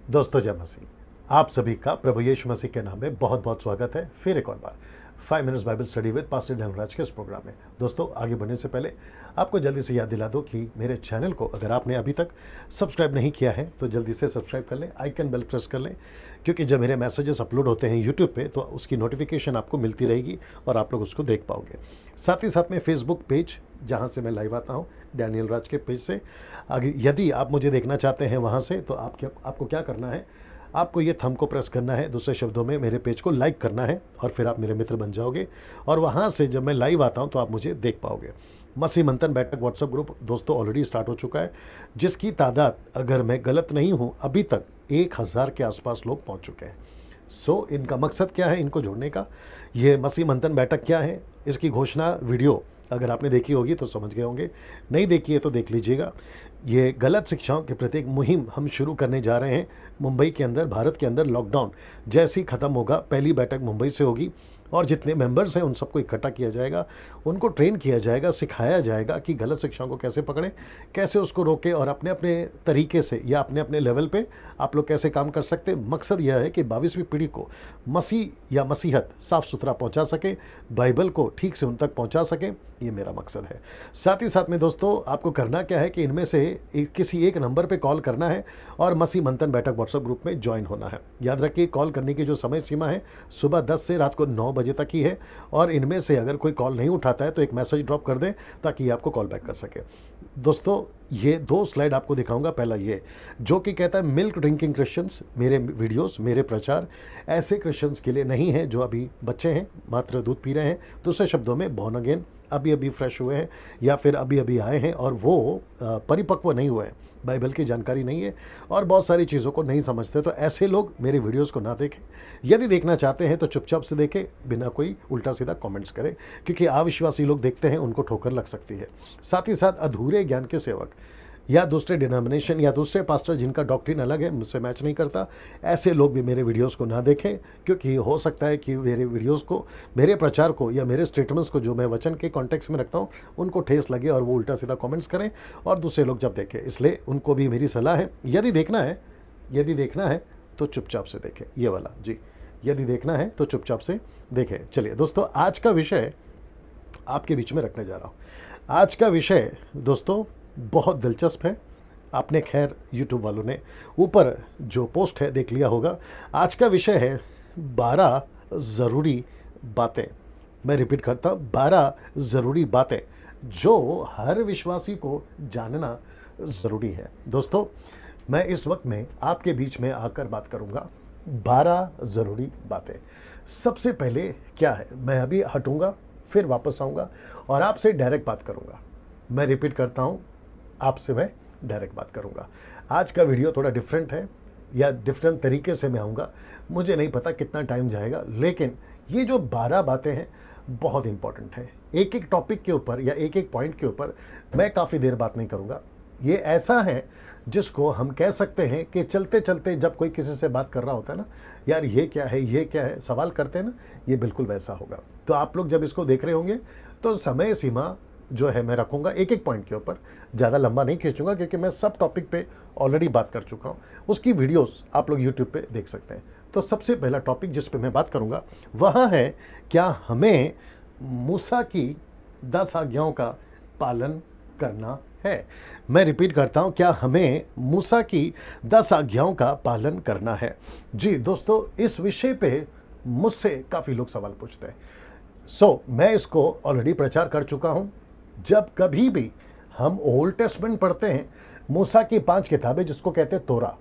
दोस्तों जय मसीह। आप सभी का प्रभु यीशु मसीह के नाम में बहुत बहुत स्वागत है फिर एक और बार 5 minutes Bible study with pastor Dharmraj के इस प्रोग्राम में। दोस्तों आगे बढ़ने से पहले आपको जल्दी से याद दिला दो कि मेरे चैनल को अगर आपने अभी तक सब्सक्राइब नहीं किया है तो जल्दी से सब्सक्राइब कर लें, आइकन बेल प्रेस कर लें, क्योंकि जब मेरे मैसेजेस अपलोड होते हैं यूट्यूब पे तो उसकी नोटिफिकेशन आपको मिलती रहेगी और आप लोग उसको देख पाओगे। साथ ही साथ में फेसबुक पेज जहाँ से मैं लाइव आता हूँ डैनियल राज के पेज से, आगे यदि आप मुझे देखना चाहते हैं वहाँ से तो आपको क्या करना है, आपको ये थंब को प्रेस करना है, दूसरे शब्दों में मेरे पेज को लाइक करना है और फिर आप मेरे मित्र बन जाओगे और वहाँ से जब मैं लाइव आता हूँ तो आप मुझे देख पाओगे। मसीह मंथन बैठक व्हाट्सएप ग्रुप दोस्तों ऑलरेडी स्टार्ट हो चुका है, जिसकी तादाद अगर मैं गलत नहीं हूँ अभी तक 1000 के आसपास लोग पहुँच चुके हैं। इनका मकसद क्या है इनको जोड़ने का, ये मसीह मंथन बैठक क्या है, इसकी घोषणा वीडियो अगर आपने देखी होगी तो समझ गए होंगे, नहीं देखी है तो देख लीजिएगा। ये गलत शिक्षाओं के प्रति एक मुहिम हम शुरू करने जा रहे हैं मुंबई के अंदर, भारत के अंदर। लॉकडाउन जैसे ही ख़त्म होगा पहली बैठक मुंबई से होगी और जितने मेंबर्स हैं उन सबको इकट्ठा किया जाएगा, उनको ट्रेन किया जाएगा, सिखाया जाएगा कि गलत शिक्षाओं को कैसे पकड़ें, कैसे उसको रोकें और अपने अपने तरीके से या अपने अपने लेवल पे आप लोग कैसे काम कर सकते हैं। मकसद यह है कि 22वीं पीढ़ी को मसीह या मसीहत साफ़ सुथरा पहुंचा सके, बाइबल को ठीक से उन तक पहुंचा सके, ये मेरा मकसद है। साथ ही साथ में दोस्तों आपको करना क्या है कि इनमें से किसी एक नंबर पे कॉल करना है और मसीह मंथन बैठक व्हाट्सएप ग्रुप में ज्वाइन होना है। याद रखिए कॉल करने की जो समय सीमा है सुबह 10 से रात को 9 बजे तक ही है और इनमें से अगर कोई कॉल नहीं उठाता है तो एक मैसेज ड्रॉप कर दें ताकि आपको कॉल बैक कर सके। दोस्तों ये 2 स्लाइड आपको दिखाऊंगा। पहला ये जो कि कहता है मिल्क ड्रिंकिंग क्रिश्चियंस, मेरे वीडियोस मेरे प्रचार ऐसे क्रिश्चियंस के लिए नहीं है जो अभी बच्चे हैं मात्र दूध पी रहे हैं, दूसरे शब्दों में बॉर्न अगेन अभी अभी फ्रेश हुए हैं या फिर अभी अभी आए हैं और वो परिपक्व नहीं हुए हैं, बाइबल की जानकारी नहीं है और बहुत सारी चीज़ों को नहीं समझते, तो ऐसे लोग मेरे वीडियोस को ना देखें। यदि देखना चाहते हैं तो चुपचाप से देखें बिना कोई उल्टा सीधा कमेंट्स करें, क्योंकि अविश्वासी लोग देखते हैं उनको ठोकर लग सकती है। साथ ही साथ अधूरे ज्ञान के सेवक या दूसरे डिनोमिनेशन या दूसरे पास्टर जिनका डॉक्ट्रिन अलग है, मुझसे मैच नहीं करता, ऐसे लोग भी मेरे वीडियोस को ना देखें, क्योंकि हो सकता है कि मेरे वीडियोस को, मेरे प्रचार को या मेरे स्टेटमेंट्स को जो मैं वचन के कॉन्टेक्स्ट में रखता हूँ उनको ठेस लगे और वो उल्टा सीधा कमेंट्स करें और दूसरे लोग जब देखें। इसलिए उनको भी मेरी सलाह है, यदि देखना है तो चुपचाप से देखें। ये वाला जी, यदि देखना है तो चुपचाप से देखें। चलिए दोस्तों आज का विषय आपके बीच में रखने जा रहा हूँ। आज का विषय दोस्तों बहुत दिलचस्प है। आपने खैर यूट्यूब वालों ने ऊपर जो पोस्ट है देख लिया होगा। आज का विषय है 12 ज़रूरी बातें। मैं रिपीट करता हूँ, 12 ज़रूरी बातें जो हर विश्वासी को जानना ज़रूरी है। दोस्तों मैं इस वक्त में आपके बीच में आकर बात करूँगा 12 ज़रूरी बातें। सबसे पहले क्या है, मैं अभी हटूँगा फिर वापस आऊँगा और आपसे डायरेक्ट बात करूँगा। मैं रिपीट करता हूँ, आपसे मैं डायरेक्ट बात करूंगा। आज का वीडियो थोड़ा डिफरेंट है या डिफरेंट तरीके से मैं आऊँगा, मुझे नहीं पता कितना टाइम जाएगा, लेकिन ये जो 12 बातें हैं बहुत इंपॉर्टेंट है। एक एक टॉपिक के ऊपर या एक एक पॉइंट के ऊपर मैं काफ़ी देर बात नहीं करूँगा। ये ऐसा है जिसको हम कह सकते हैं कि चलते चलते जब कोई किसी से बात कर रहा होता है ना, यार ये क्या है सवाल करते हैं ना, ये बिल्कुल वैसा होगा। तो आप लोग जब इसको देख रहे होंगे तो समय सीमा जो है मैं रखूंगा एक एक पॉइंट के ऊपर, ज़्यादा लंबा नहीं खींचूंगा क्योंकि मैं सब टॉपिक पे ऑलरेडी बात कर चुका हूँ। उसकी वीडियोस आप लोग यूट्यूब पे देख सकते हैं। तो सबसे पहला टॉपिक जिस पे मैं बात करूँगा वह है क्या हमें मूसा की 10 आज्ञाओं का पालन करना है। मैं रिपीट करता हूँ, क्या हमें मूसा की 10 आज्ञाओं का पालन करना है। जी दोस्तों इस विषय पे मुझसे काफ़ी लोग सवाल पूछते हैं। मैं इसको ऑलरेडी प्रचार कर चुका हूँ। जब कभी भी हम ओल्ड टेस्टमेंट पढ़ते हैं, मूसा की 5 किताबें जिसको कहते हैं तोरा,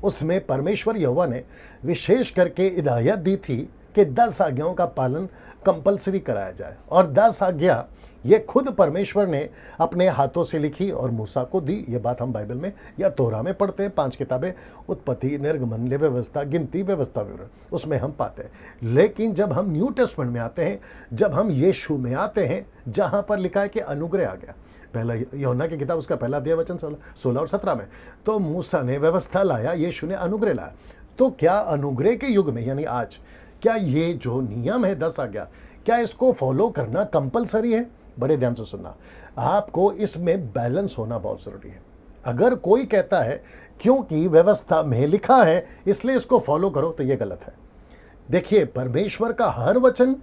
उसमें परमेश्वर यहोवा ने विशेष करके हिदायत दी थी कि 10 आज्ञाओं का पालन कंपलसरी कराया जाए और 10 आज्ञा ये खुद परमेश्वर ने अपने हाथों से लिखी और मूसा को दी। ये बात हम बाइबल में या तोरा में पढ़ते हैं। 5 किताबें, उत्पत्ति, निर्गमन, व्यवस्था, गिनती, व्यवस्था, विवरण, उसमें हम पाते हैं। लेकिन जब हम न्यू टेस्टमेंट में आते हैं, जब हम यीशु में आते हैं जहाँ पर लिखा है कि अनुग्रह आ गया, पहला यूहन्ना की किताब उसका पहला अध्याय वचन 16 और 17 में, तो मूसा ने व्यवस्था लाया, यीशु ने अनुग्रह लाया। तो क्या अनुग्रह के युग में यानी आज, क्या ये जो नियम है 10 आज्ञा, क्या इसको फॉलो करना कंपलसरी है? बड़े ध्यान से सुनना, आपको इसमें बैलेंस होना बहुत ज़रूरी है। अगर कोई कहता है क्योंकि व्यवस्था में लिखा है इसलिए इसको फॉलो करो, तो ये गलत है। देखिए, परमेश्वर का हर वचन,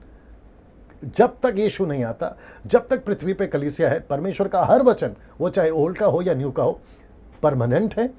जब तक यीशु नहीं आता, जब तक पृथ्वी पे कलीसिया है, परमेश्वर का हर वचन, वो चाहे ओल्ड का हो या न्यू का हो, परमानेंट है,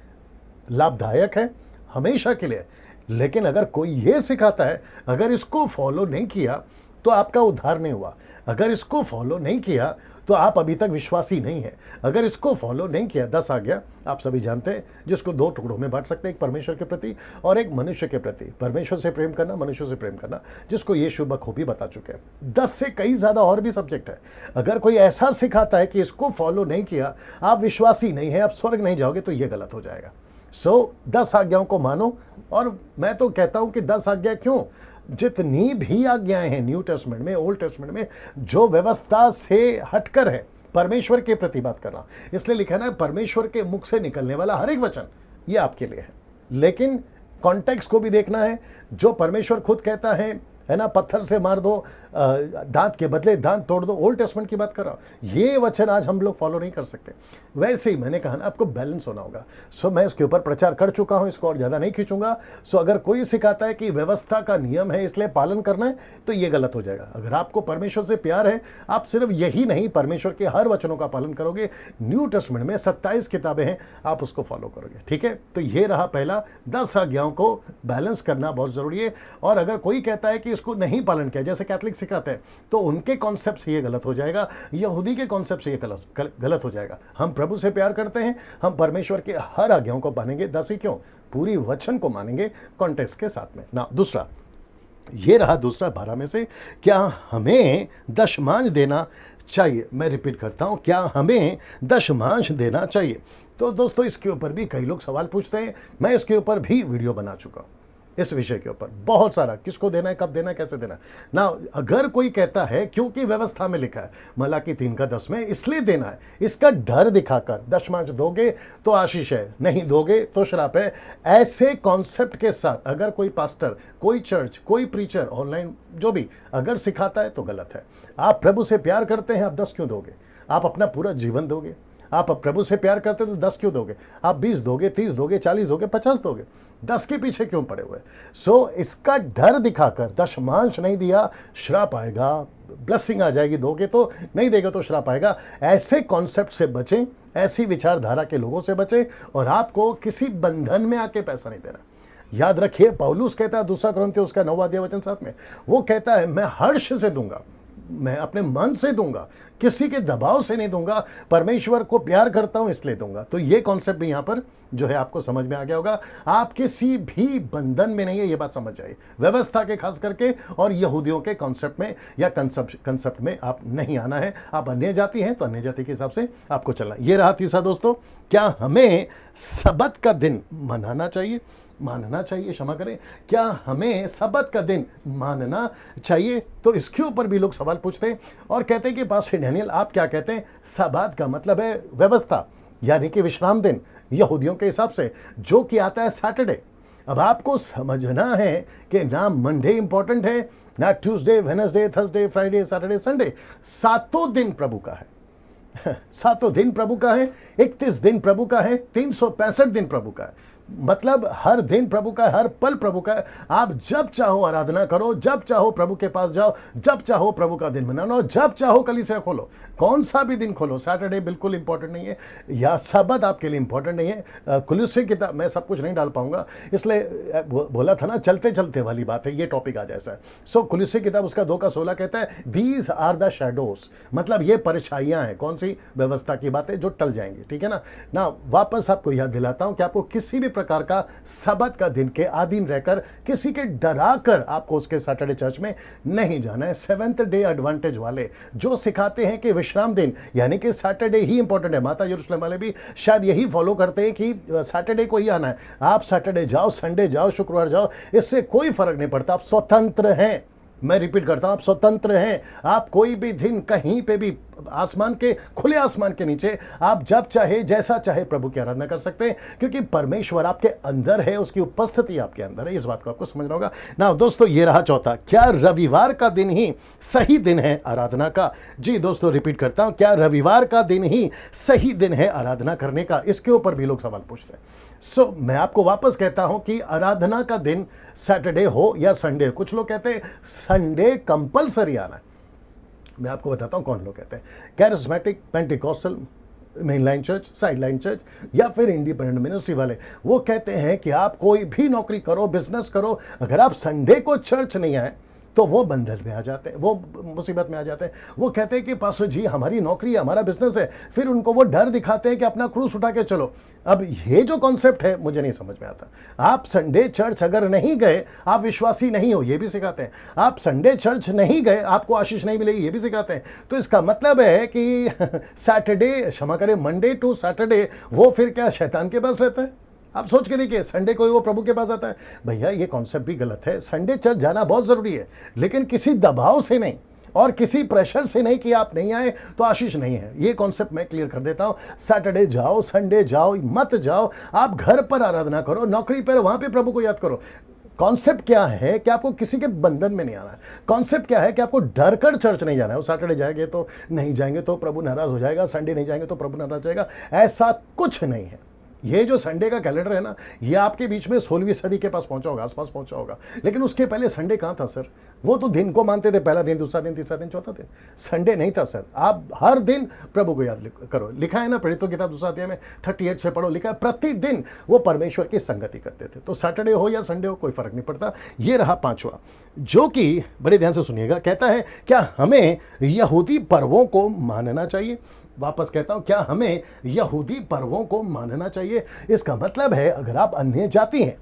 लाभदायक है, हमेशा के लिए। लेकिन अगर कोई ये सिखाता है, अगर इसको फॉलो नहीं किया तो आपका उद्धार नहीं हुआ। अगर इसको फॉलो नहीं किया तो आप अभी तक विश्वासी नहीं है। अगर इसको फॉलो नहीं किया, 10 आज्ञा आप सभी जानते हैं, जिसको 2 टुकड़ों में बांट सकते हैं, एक परमेश्वर के प्रति और एक मनुष्य के प्रति। परमेश्वर से प्रेम करना, मनुष्य से प्रेम करना, जिसको यीशु बखूबी बता चुके हैं। 10 से कई ज़्यादा और भी सब्जेक्ट है। अगर कोई ऐसा सिखाता है कि इसको फॉलो नहीं किया आप विश्वासी नहीं है, आप स्वर्ग नहीं जाओगे, तो ये गलत हो जाएगा। 10 आज्ञाओं को मानो। और मैं तो कहता हूं कि 10 आज्ञा क्यों, जितनी भी आज्ञाएं हैं न्यू टेस्टमेंट में, ओल्ड टेस्टमेंट में, जो व्यवस्था से हटकर है, परमेश्वर के प्रति बात करना, इसलिए लिखा है ना, परमेश्वर के मुख से निकलने वाला हर एक वचन ये आपके लिए है। लेकिन कॉन्टेक्स्ट को भी देखना है। जो परमेश्वर खुद कहता है ना, पत्थर से मार दो, दांत के बदले दांत तोड़ दो, ओल्ड टेस्टमेंट की बात कर रहा हूं। ये वचन आज हम लोग फॉलो नहीं कर सकते। वैसे ही मैंने कहा ना, आपको बैलेंस होना होगा। मैं इसके ऊपर प्रचार कर चुका हूं, इसको और ज़्यादा नहीं खींचूंगा। अगर कोई सिखाता है कि व्यवस्था का नियम है इसलिए पालन करना है, तो ये गलत हो जाएगा। अगर आपको परमेश्वर से प्यार है, आप सिर्फ यही नहीं, परमेश्वर के हर वचनों का पालन करोगे। न्यू टेस्टमेंट में 27 किताबें हैं, आप उसको फॉलो करोगे। ठीक है, तो ये रहा पहला, 10 आज्ञाओं को बैलेंस करना बहुत जरूरी है। और अगर कोई कहता है कि इसको नहीं पालन किया, जैसे कैथलिक सिखाते हैं, तो उनके कॉन्सेप्ट से ये गलत हो जाएगा, यहूदी के कॉन्सेप्ट से ये गलत हो जाएगा। हम प्रभु से प्यार करते हैं, हम परमेश्वर के हर आज्ञाओं को मानेंगे। 10 ही क्यों, पूरी वचन को मानेंगे कॉन्टेक्स्ट के साथ में ना। दूसरा, ये रहा दूसरा 12 में से, क्या हमें दशमांश देना चाहिए। मैं रिपीट करता हूं, क्या हमें दशमांश देना चाहिए। तो दोस्तों, इसके ऊपर भी कई लोग सवाल पूछते हैं। मैं इसके ऊपर भी वीडियो बना चुका हूं, इस विषय के ऊपर बहुत सारा, किसको देना है, कब देना है, कैसे देना है ना। अगर कोई कहता है क्योंकि व्यवस्था में लिखा है, मलाकी 3:10 में, इसलिए देना है, इसका डर दिखाकर दशमांश दोगे तो आशीष है, नहीं दोगे तो श्राप है, ऐसे कॉन्सेप्ट के साथ अगर कोई पास्टर, कोई चर्च, कोई प्रीचर, ऑनलाइन जो भी अगर सिखाता है तो गलत है। आप प्रभु से प्यार करते हैं, आप 10 क्यों दोगे? आप अपना पूरा जीवन दोगे। आप प्रभु से प्यार करते हो तो 10 क्यों दोगे? आप 20 दोगे, 30 दोगे, 40 दोगे, 50 दोगे, 10 के पीछे क्यों पड़े हुए? इसका डर दिखाकर दशमांश नहीं दिया, श्राप आएगा, ब्लेसिंग आ जाएगी, दोगे तो, नहीं देगा तो श्राप आएगा। ऐसे कॉन्सेप्ट से बचें, ऐसी विचारधारा के लोगों से बचें, और आपको किसी बंधन में आके पैसा नहीं देना। याद रखिए, पौलुस कहता है 2 कुरिन्थियों उसका 9वां अध्याय वचन 7 में, वो कहता है मैं हर्ष से दूंगा, मैं अपने मन से दूंगा, किसी के दबाव से नहीं दूंगा, परमेश्वर को प्यार करता हूं इसलिए दूंगा। तो ये कॉन्सेप्ट भी यहां पर जो है आपको समझ में आ गया होगा। आप किसी भी बंधन में नहीं है, ये बात समझ जाइए, व्यवस्था के खास करके, और यहूदियों के कॉन्सेप्ट में या कंसेप्ट में आप नहीं आना है। आप अन्य जाति हैं तो अन्य जाति के हिसाब से आपको चलना। ये रहा तीसरा दोस्तों, क्या हमें सब्त का दिन मानना चाहिए, क्षमा करें, क्या हमें सब्त का दिन मानना चाहिए? तो इसके ऊपर भी लोग सवाल पूछते हैं और कहते हैं कि पास्टर डैनियल आप क्या कहते हैं? सब्त का मतलब है व्यवस्था, यानी कि विश्राम दिन, यहूदियों के हिसाब से, जो कि आता है सैटरडे। अब आपको समझना है कि ना मंडे इंपॉर्टेंट है, ना Tuesday, Wednesday, Thursday, Friday, Saturday, Sunday. 7 दिन प्रभु का है। 7 दिन प्रभु का है, 31 दिन प्रभु का है, 365 दिन प्रभु का है। मतलब हर दिन प्रभु का है, हर पल प्रभु का है। आप जब चाहो आराधना करो, जब चाहो प्रभु के पास जाओ, जब चाहो प्रभु का दिन मनाओ, जब चाहो कलीसिया खोलो, कौन सा भी दिन खोलो। सैटरडे बिल्कुल इंपॉर्टेंट नहीं है, या सब्त आपके लिए इंपॉर्टेंट नहीं है। कुलुस्सी किताब, मैं सब कुछ नहीं डाल पाऊंगा, इसलिए बोला था ना, चलते चलते वाली बात है, ये टॉपिक आ जैसा है। कुलुस्सी किताब उसका 2:16 कहता है, दीज आर द शैडोज, मतलब ये परछाइयां हैं, कौन सी? व्यवस्था की बातें जो टल जाएंगी। ठीक है ना। वापस आपको याद दिलाता हूं कि आपको किसी भी प्रकार का सब्त का दिन के अधीन रहकर, किसी के डरा कर आपको उसके सैटरडे चर्च में नहीं जाना है। 7th डे एडवांटेज वाले जो सिखाते हैं कि विश्राम दिन यानी कि सैटरडे ही इंपॉर्टेंट है, माता यरूशलेम वाले भी शायद यही फॉलो करते हैं कि सैटरडे को ही आना है। आप सैटरडे जाओ, संडे जाओ, शुक्रवार जाओ, इससे कोई फर्क नहीं पड़ता, आप स्वतंत्र हैं। मैं रिपीट करता हूं, आप स्वतंत्र हैं। आप कोई भी दिन कहीं पे भी आसमान के, खुले आसमान के नीचे आप जब चाहे जैसा चाहे प्रभु की आराधना कर सकते हैं, क्योंकि परमेश्वर आपके अंदर है, उसकी उपस्थिति आपके अंदर है। इस बात को आपको समझना होगा ना। दोस्तों ये रहा चौथा, क्या रविवार का दिन ही सही दिन है आराधना का? जी दोस्तों रिपीट करता हूं, क्या रविवार का दिन ही सही दिन है आराधना करने का? इसके ऊपर भी लोग सवाल पूछते हैं। मैं आपको वापस कहता हूं कि आराधना का दिन सैटरडे हो या संडे, कुछ लोग कहते हैं संडे कंपलसरी आना है। मैं आपको बताता हूं कौन लोग कहते हैं। Charismatic, Pentecostal, mainline church, sideline church या फिर इंडिपेंडेंट मिनिस्ट्री वाले, वो कहते हैं कि आप कोई भी नौकरी करो, बिजनेस करो, अगर आप संडे को चर्च नहीं आए तो वो बंधन में आ जाते हैं, वो मुसीबत में आ जाते हैं। वो कहते हैं कि पास्टर जी हमारी नौकरी है, हमारा बिजनेस है, फिर उनको वो डर दिखाते हैं कि अपना क्रूस उठा के चलो। अब ये जो कॉन्सेप्ट है मुझे नहीं समझ में आता। आप संडे चर्च अगर नहीं गए आप विश्वासी नहीं हो, ये भी सिखाते हैं। आप संडे चर्च नहीं गए आपको आशीष नहीं मिलेगी, ये भी सिखाते हैं। तो इसका मतलब है कि सैटरडे, क्षमा करें, मंडे टू सैटरडे वो फिर क्या शैतान के पास रहता है? आप सोच के देखिए, संडे को वो प्रभु के पास आता है। भैया ये कॉन्सेप्ट भी गलत है। संडे चर्च जाना बहुत जरूरी है, लेकिन किसी दबाव से नहीं और किसी प्रेशर से नहीं कि आप नहीं आए तो आशीष नहीं है। ये कॉन्सेप्ट मैं क्लियर कर देता हूं। सैटरडे जाओ, संडे जाओ, मत जाओ। आप घर पर आराधना करो, नौकरी पर, वहां पे प्रभु को याद करो। कॉन्सेप्ट क्या है कि आपको किसी के बंधन में नहीं आना है। कॉन्सेप्ट क्या है कि आपको डर कर चर्च नहीं जाना है। वो सैटरडे जाएंगे तो नहीं जाएंगे तो प्रभु नाराज हो जाएगा, संडे नहीं जाएंगे तो प्रभु नाराज हो जाएगा, ऐसा कुछ नहीं है। ये जो संडे का कैलेंडर है ना, ये आपके बीच में 16वीं सदी के पास पहुंचा होगा, आसपास पहुंचा होगा। लेकिन उसके पहले संडे कहां था सर? वो तो दिन को मानते थे, पहला दिन, दूसरा दिन, तीसरा दिन, चौथा दिन। संडे नहीं था सर। आप हर दिन प्रभु को याद करो। लिखा है ना प्रेरितों की किताब दूसरा अध्याय में 38 से पढ़ो, लिखा है प्रतिदिन वो परमेश्वर की संगति करते थे। तो सैटरडे हो या संडे हो कोई फर्क नहीं पड़ता। ये रहा पांचवा, जो कि बड़े ध्यान से सुनिएगा, कहता है क्या हमें यहूदी पर्वों को मानना चाहिए? वापस कहता हूं, क्या हमें यहूदी पर्वों को मानना चाहिए? इसका मतलब है अगर आप अन्य जाति हैं,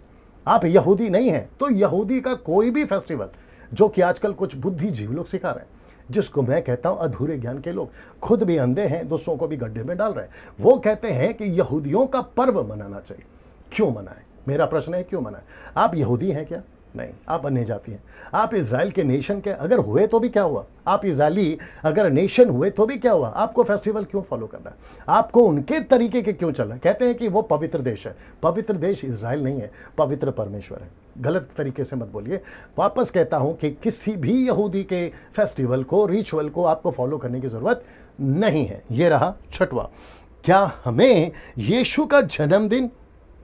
आप यहूदी नहीं हैं, तो यहूदी का कोई भी फेस्टिवल, जो कि आजकल कुछ बुद्धिजीवी लोग सिखा रहे हैं, जिसको मैं कहता हूं अधूरे ज्ञान के लोग, खुद भी अंधे हैं, दूसरों को भी गड्ढे में डाल रहे हैं। वो कहते हैं कि यहूदियों का पर्व मनाना चाहिए। क्यों मनाएं? मेरा प्रश्न है, क्यों मनाएं? आप यहूदी हैं क्या? नहीं, आप अन्य जाति हैं। आप इजराइल के नेशन के अगर हुए तो भी क्या हुआ? आप इजरायली अगर नेशन हुए तो भी क्या हुआ? आपको फेस्टिवल क्यों फॉलो करना है? आपको उनके तरीके के क्यों चलना है? कहते हैं कि वो पवित्र देश है। पवित्र देश इजराइल नहीं है, पवित्र परमेश्वर है। गलत तरीके से मत बोलिए। वापस कहता हूं कि किसी भी यहूदी के फेस्टिवल को, रिचुअल को आपको फॉलो करने की जरूरत नहीं है। ये रहा छठवां, क्या हमें यीशु का जन्मदिन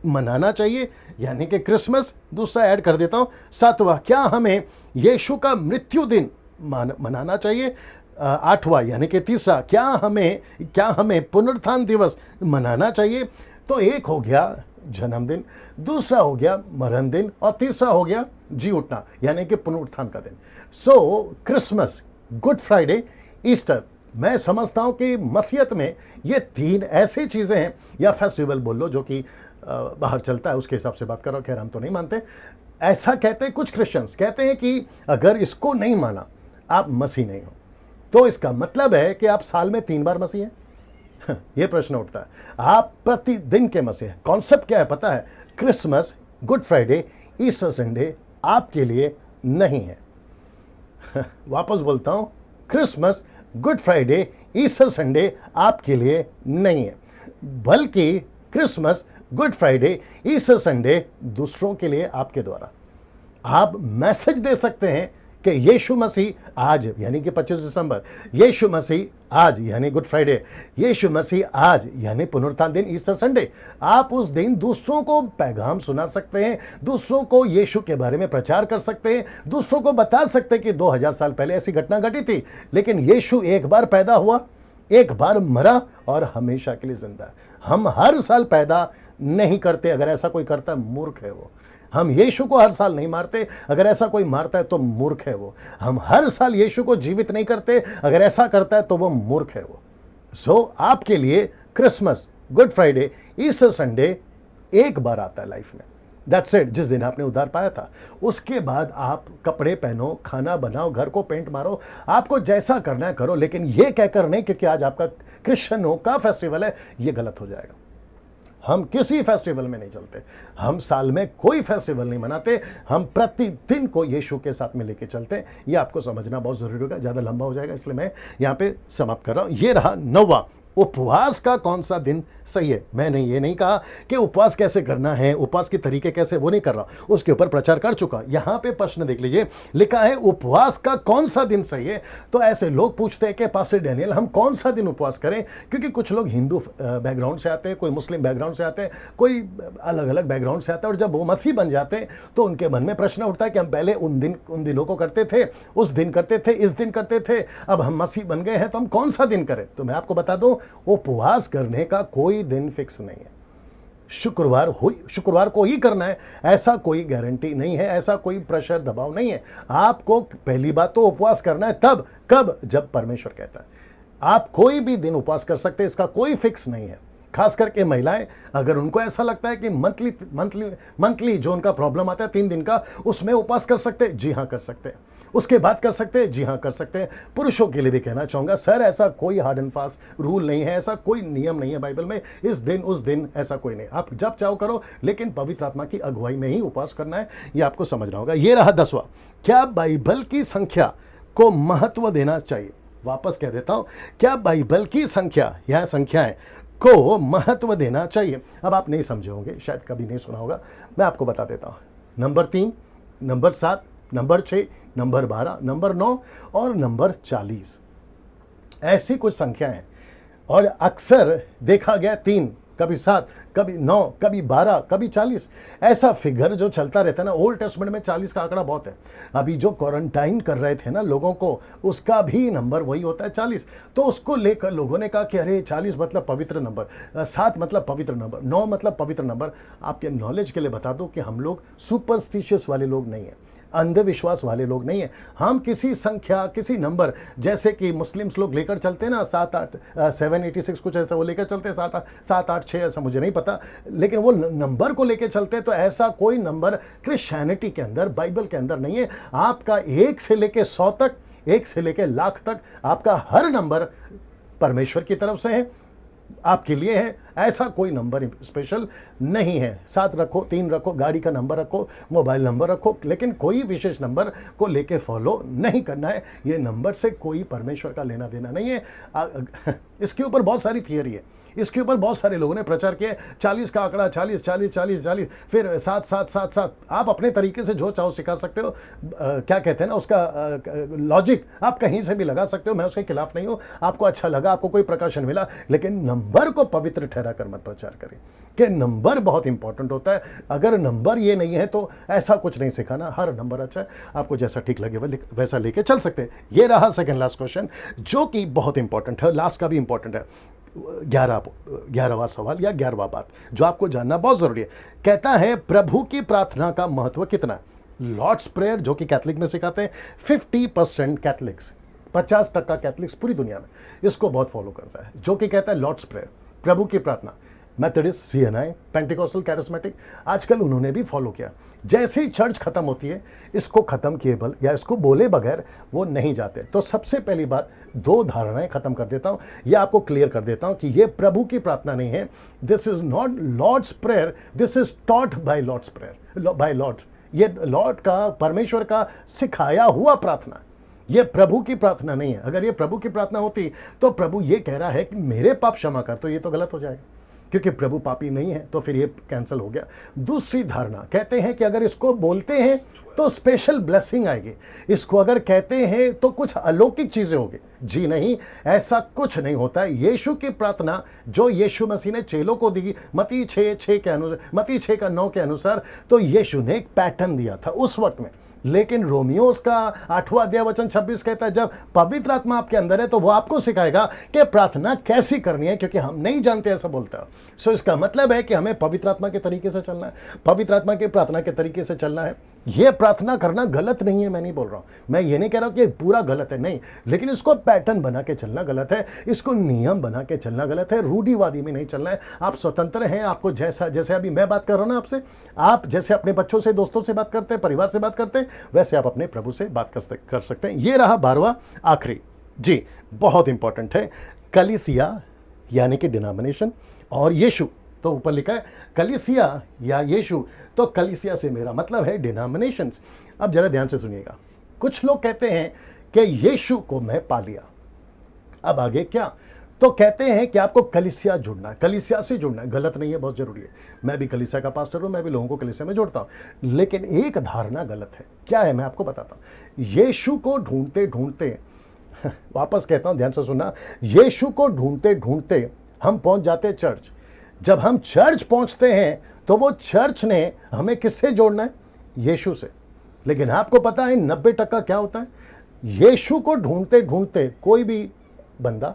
मनाना चाहिए, यानी कि क्रिसमस? दूसरा ऐड कर देता हूं, सातवां, क्या हमें यीशु का मृत्यु दिन मनाना चाहिए? आठवां यानी कि तीसरा, क्या हमें पुनरुत्थान दिवस मनाना चाहिए? तो एक हो गया जन्मदिन, दूसरा हो गया मरण दिन, और तीसरा हो गया जी उठना, यानी कि पुनरुत्थान का दिन। सो क्रिसमस, गुड फ्राइडे, ईस्टर, मैं समझता हूं कि मसीहत में ये तीन ऐसी चीजें हैं, या फेस्टिवल बोल लो, जो कि बाहर चलता है, उसके हिसाब से बात करो। खैर हम तो नहीं मानते। ऐसा कहते हैं कुछ क्रिश्चियंस, कहते हैं कि अगर इसको नहीं माना आप मसीह नहीं हो। तो इसका मतलब है कि आप साल में 3 बार मसीह हैं? ये प्रश्न उठता है। आप प्रतिदिन के मसीह हैं। कॉन्सेप्ट क्या है पता है? Christmas, good Friday, Easter Sunday आपके लिए नहीं है। वापस बोलता हूं, Christmas, good Friday, Easter Sunday आपके लिए नहीं है, बल्कि Christmas, good Friday, Easter Sunday दूसरों के लिए आपके द्वारा आप मैसेज दे सकते हैं कि यीशु मसीह आज, यानी कि 25 दिसंबर, यीशु मसीह आज यानी गुड फ्राइडे, यीशु मसीह आज यानी पुनरुत्थान दिन, ईस्टर संडे। आप उस दिन दूसरों को पैगाम सुना सकते हैं, दूसरों को यीशु के बारे में प्रचार कर सकते हैं, दूसरों को बता सकते हैं कि 2000 साल पहले ऐसी घटना घटी थी, लेकिन यीशु एक बार पैदा हुआ, एक बार मरा और हमेशा के लिए जिंदा है। हम हर साल पैदा नहीं करते, अगर ऐसा कोई करता है मूर्ख है वो। हम यीशु को हर साल नहीं मारते, अगर ऐसा कोई मारता है तो मूर्ख है वो। हम हर साल यीशु को जीवित नहीं करते, अगर ऐसा करता है तो वो मूर्ख है वो। सो आपके लिए Christmas, good Friday, Easter Sunday एक बार आता है लाइफ में, दैट्स इट। जिस दिन आपने उद्धार पाया था, उसके बाद आप कपड़े पहनो, खाना बनाओ, घर को पेंट मारो, आपको जैसा करना है करो, लेकिन ये कहकर नहीं क्योंकि आज आपका क्रिश्चियनों का फेस्टिवल है, ये गलत हो जाएगा। हम किसी फेस्टिवल में नहीं चलते, हम साल में कोई फेस्टिवल नहीं मनाते, हम प्रतिदिन को यीशु के साथ में लेके चलते हैं। ये आपको समझना बहुत ज़रूरी होगा, ज़्यादा लंबा हो जाएगा इसलिए मैं यहाँ पे समाप्त कर रहा हूँ। ये रहा 9वां, उपवास का कौन सा दिन सही है। मैंने ये नहीं कहा कि उपवास कैसे करना है, उपवास के तरीके कैसे, वो नहीं कर रहा, उसके ऊपर प्रचार कर चुका। यहाँ पे प्रश्न देख लीजिए, लिखा है उपवास का कौन सा दिन सही है। तो ऐसे लोग पूछते हैं कि पास्टर डैनियल हम कौन सा दिन उपवास करें, क्योंकि कुछ लोग हिंदू बैकग्राउंड से आते हैं, कोई मुस्लिम बैकग्राउंड से आते हैं, कोई अलग अलग बैकग्राउंड से आता है, और जब वो मसीह बन जाते हैं तो उनके मन में प्रश्न उठता है कि हम पहले उन दिनों को करते थे, उस दिन करते थे, इस दिन करते थे, अब हम मसीह बन गए हैं तो हम कौन सा दिन करें। तो मैं आपको बता दूं, उपवास करने का कोई दिन फिक्स नहीं है। शुक्रवार को ही करना है ऐसा कोई गारंटी नहीं है, ऐसा कोई प्रेशर दबाव नहीं है। आपको पहली बात तो उपवास करना है तब कब, जब परमेश्वर कहता है। आप कोई भी दिन उपवास कर सकते हैं, इसका कोई फिक्स नहीं है। खास करके महिलाएं, अगर उनको ऐसा लगता है कि मंथली जो उनका प्रॉब्लम आता है 3 दिन का, उसमें उपवास कर सकते हैं, जी हाँ कर सकते हैं। उसके बाद कर सकते हैं, जी हाँ कर सकते हैं। पुरुषों के लिए भी कहना चाहूंगा, सर ऐसा कोई हार्ड एंड फास्ट रूल नहीं है, ऐसा कोई नियम नहीं है बाइबल में, इस दिन उस दिन, ऐसा कोई नहीं। आप जब चाहो करो, लेकिन पवित्र आत्मा की अगुवाई में ही उपवास करना है, ये आपको समझना होगा। ये रहा 10वां, क्या बाइबल की संख्या को महत्व देना चाहिए। वापस कह देता हूं, क्या बाइबल की संख्या या संख्याएं को महत्व देना चाहिए। अब आप नहीं समझे होंगे, शायद कभी नहीं सुना होगा, मैं आपको बता देता हूं। Number 3, number 7, number 6, number 12, number 9 और नंबर 40, ऐसी कुछ संख्या है। और अक्सर देखा गया 3, कभी 7, कभी 9, कभी 12, कभी 40, ऐसा फिगर जो चलता रहता है ना। ओल्ड टेस्टमेंट में 40 का आंकड़ा बहुत है। अभी जो क्वारंटाइन कर रहे थे ना लोगों को, उसका भी नंबर वही होता है 40। तो उसको लेकर लोगों ने कहा कि अरे 40 मतलब पवित्र नंबर, 7 मतलब पवित्र नंबर, 9 मतलब पवित्र नंबर। आपके नॉलेज के लिए बता दो कि हम लोग सुपरस्टिशियस वाले लोग नहीं हैं, अंधविश्वास वाले लोग नहीं है। हम किसी संख्या, किसी नंबर, जैसे कि मुस्लिम्स लोग लेकर चलते हैं ना 786 कुछ ऐसा, वो लेकर चलते हैं 786 ऐसा, मुझे नहीं पता, लेकिन वो नंबर को लेकर चलते हैं। तो ऐसा कोई नंबर क्रिश्चियनिटी के अंदर, बाइबल के अंदर नहीं है। आपका 1 से लेकर 100 तक, 1 से लेकर लाख तक, आपका हर नंबर परमेश्वर की तरफ से है, आपके लिए है। ऐसा कोई नंबर स्पेशल नहीं है। 7 रखो, 3 रखो, गाड़ी का नंबर रखो, मोबाइल नंबर रखो, लेकिन कोई विशेष नंबर को लेके फॉलो नहीं करना है। ये नंबर से कोई परमेश्वर का लेना देना नहीं है। इसके ऊपर बहुत सारी थियरी है, इसके ऊपर बहुत सारे लोगों ने प्रचार किया। 40 का आंकड़ा, 40 40 40 40, फिर 7 7 7 7। आप अपने तरीके से जो चाहो सिखा सकते हो। क्या कहते हैं ना, उसका लॉजिक आप कहीं से भी लगा सकते हो, मैं उसके खिलाफ नहीं हूँ। आपको अच्छा लगा, आपको कोई प्रकाशन मिला, लेकिन नंबर को पवित्र ठहरा कर मत प्रचार करें कि नंबर बहुत इंपॉर्टेंट होता है। अगर नंबर ये नहीं है तो ऐसा कुछ नहीं सिखाना। हर नंबर अच्छा है, आपको जैसा ठीक लगे वैसा लेके चल सकते हैं। ये रहा सेकंड लास्ट क्वेश्चन, जो कि बहुत इंपॉर्टेंट है, लास्ट का भी इंपॉर्टेंट है। 11वां सवाल या 11वां बात जो आपको जानना बहुत जरूरी है। कहता है, प्रभु की प्रार्थना का महत्व कितना है। लॉर्ड्स प्रेयर जो कि कैथलिक में सिखाते हैं, 50% कैथलिक्स, 50% कैथलिक्स पूरी दुनिया में इसको बहुत फॉलो करता है, जो कि कहता है लॉर्ड्स प्रेयर, प्रभु की प्रार्थना। मेथोडिस्ट, सीएनआई, पेंटिकोस्टल, कैरिस्मेटिक, आजकल उन्होंने भी फॉलो किया। जैसे ही चर्च खत्म होती है, इसको खत्म किए या इसको बोले बगैर वो नहीं जाते। तो सबसे पहली बात, 2 धारणाएं खत्म कर देता हूं, या आपको क्लियर कर देता हूं कि ये प्रभु की प्रार्थना नहीं है। This is not Lord's prayer, this is taught by Lord's prayer, by Lord's. ये लॉर्ड का, परमेश्वर का सिखाया हुआ प्रार्थना, ये प्रभु की प्रार्थना नहीं है। अगर ये प्रभु की प्रार्थना होती तो प्रभु ये कह रहा है कि मेरे पाप क्षमा कर, तो ये तो गलत हो जाएगा, क्योंकि प्रभु पापी नहीं है, तो फिर ये कैंसिल हो गया। दूसरी धारणा, कहते हैं कि अगर इसको बोलते हैं तो स्पेशल ब्लेसिंग आएगी, इसको अगर कहते हैं तो कुछ अलौकिक चीजें होगी। जी नहीं, ऐसा कुछ नहीं होता है। यीशु की प्रार्थना जो यीशु मसीह ने चेलों को दी, मत्ती 6:6 के अनुसार, मत्ती 6 का 9 के अनुसार, तो यीशु ने एक पैटर्न दिया था उस वक्त में। लेकिन रोमियोस का 8वां अध्याय वचन 26 कहता है, जब पवित्र आत्मा आपके अंदर है तो वो आपको सिखाएगा कि प्रार्थना कैसी करनी है, क्योंकि हम नहीं जानते, ऐसा बोलता है। सो इसका मतलब है कि हमें पवित्र आत्मा के तरीके से चलना है, पवित्र आत्मा की प्रार्थना के तरीके से चलना है। ये प्रार्थना करना गलत नहीं है, मैं नहीं बोल रहा हूं, मैं ये नहीं कह रहा हूं कि पूरा गलत है, नहीं, लेकिन इसको पैटर्न बना के चलना गलत है, इसको नियम बना के चलना गलत है, रूढ़िवादी में नहीं चलना है। आप स्वतंत्र हैं, आपको जैसे अभी मैं बात कर रहा हूं ना आपसे, आप जैसे अपने बच्चों से, दोस्तों से बात करते हैं, परिवार से बात करते हैं, वैसे आप अपने प्रभु से बात कर सकते हैं। ये रहा 12वां आखिरी, जी बहुत इंपॉर्टेंट है, कलीसिया यानी कि डिनोमिनेशन और यीशु तो ऊपर लिखा है कलीसिया या यीशु, तो कलीसिया से मेरा मतलब है डिनोमिनेशंस। अब जरा ध्यान से सुनिएगा, कुछ लोग कहते हैं कि यीशु को मैं पा लिया, अब आगे क्या? तो कहते हैं कि आपको कलीसिया जुड़ना है, कलीसिया से जुड़ना है। गलत नहीं है, बहुत जरूरी है। मैं भी कलीसिया का पास्टर हूं, मैं भी लोगों को कलीसिया में जोड़ता हूं, लेकिन एक धारणा गलत है। क्या है मैं आपको बताता हूं। यीशु को ढूंढते ढूंढते वापस कहता हूं, ध्यान से सुनना, यीशु को ढूंढते ढूंढते हम पहुंच जाते हैं चर्च। जब हम चर्च पहुंचते हैं तो वो चर्च ने हमें किससे जोड़ना है? यीशु से। लेकिन आपको पता है 90% क्या होता है? यीशु को ढूंढते ढूंढते कोई भी बंदा,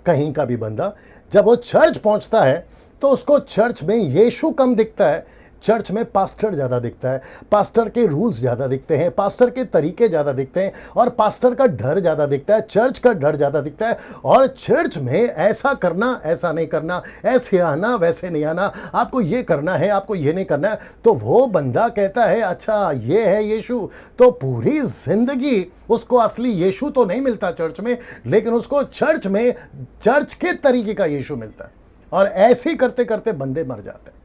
कहीं का भी बंदा, जब वो चर्च पहुंचता है तो उसको चर्च में यीशु कम दिखता है, चर्च में पास्टर ज़्यादा दिखता है, पास्टर के रूल्स ज़्यादा दिखते हैं, पास्टर के तरीके ज़्यादा दिखते हैं, और पास्टर का डर ज़्यादा दिखता है, चर्च का डर ज़्यादा दिखता है। और चर्च में ऐसा करना, ऐसा नहीं करना, ऐसे आना, वैसे नहीं आना, आपको ये करना है, आपको ये नहीं करना है। तो वो बंदा कहता है अच्छा ये है यीशु, तो पूरी जिंदगी उसको असली यीशु तो नहीं मिलता चर्च में, लेकिन उसको चर्च में चर्च के तरीके का यीशु मिलता है, और ऐसे ही करते करते बंदे मर जाते हैं।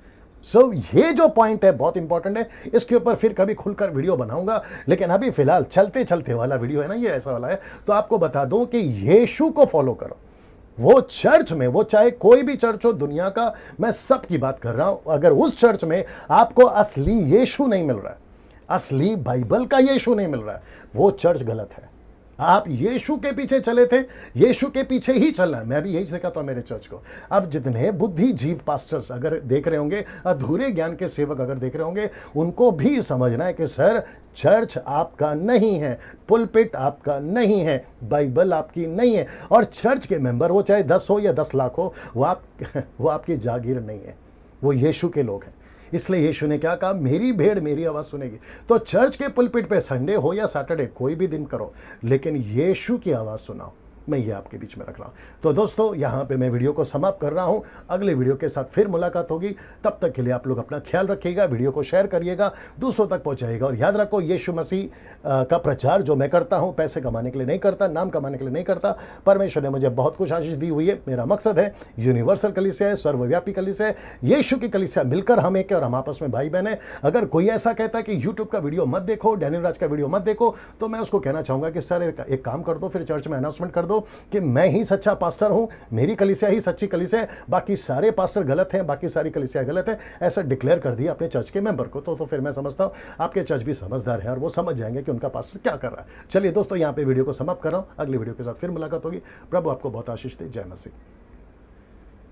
ये जो पॉइंट है बहुत इंपॉर्टेंट है, इसके ऊपर फिर कभी खुलकर वीडियो बनाऊंगा, लेकिन अभी फिलहाल चलते चलते वाला वीडियो है ना, ये ऐसा वाला है। तो आपको बता दूं कि यीशु को फॉलो करो। वो चर्च में, वो चाहे कोई भी चर्च हो दुनिया का, मैं सबकी बात कर रहा हूं, अगर उस चर्च में आपको असली यीशु नहीं मिल रहा है, असली बाइबल का यीशु नहीं मिल रहा है, वो चर्च गलत है। आप यीशु के पीछे चले थे, यीशु के पीछे ही चलना है। मैं भी यही सिखाता हूं मेरे चर्च को। अब जितने बुद्धिजीव पास्टर्स अगर देख रहे होंगे, अधूरे ज्ञान के सेवक अगर देख रहे होंगे, उनको भी समझना है कि सर चर्च आपका नहीं है, पुलपिट आपका नहीं है, बाइबल आपकी नहीं है, और चर्च के मेंबर वो चाहे 10 हो या 10 लाख हो, वो आपकी जागीर नहीं है, वो यीशु के लोग हैं। इसलिए यीशु ने क्या कहा? मेरी भेड़ मेरी आवाज़ सुनेगी। तो चर्च के पुलपिट पे संडे हो या सैटरडे, कोई भी दिन करो, लेकिन यीशु की आवाज़ सुनाओ। मैं ये आपके बीच में रख रहा हूँ। तो दोस्तों, यहाँ पे मैं वीडियो को समाप्त कर रहा हूँ। अगले वीडियो के साथ फिर मुलाकात होगी। तब तक के लिए आप लोग अपना ख्याल रखिएगा, वीडियो को शेयर करिएगा, दूसरों तक पहुँचाइएगा, और याद रखो यीशु मसीह का प्रचार जो मैं करता हूँ पैसे कमाने के लिए नहीं करता, नाम कमाने के लिए नहीं करता। परमेश्वर ने मुझे बहुत कुछ आशीष दी हुई है। मेरा मकसद है यूनिवर्सल कलीसिया है, सर्वव्यापी कलीसिया है, यीशु की कलीसिया, मिलकर हम एक और हम आपस में भाई बहन है। अगर कोई ऐसा कहता है कि यूट्यूब का वीडियो मत देखो, डैनियल राज का वीडियो मत देखो, तो मैं उसको कहना चाहूँगा कि सर एक काम कर दो, फिर चर्च में अनाउंसमेंट कर दो कि मैं ही सच्चा पास्टर हूं, मेरी कलीसिया ही सच्ची कलीसिया है, बाकी सारे पास्टर गलत हैं, बाकी सारी कलीसिया गलत है, ऐसा डिक्लेयर कर दिया अपने चर्च के मेंबर को। तो फिर मैं समझता हूं आपके चर्च भी समझदार है और वो समझ जाएंगे कि उनका पास्टर क्या कर रहा है। चलिए दोस्तों, यहां पे वीडियो को समाप्त कर रहा हूं। अगली वीडियो के साथ फिर मुलाकात होगी। प्रभु आपको बहुत आशीष दे। जय मसीह।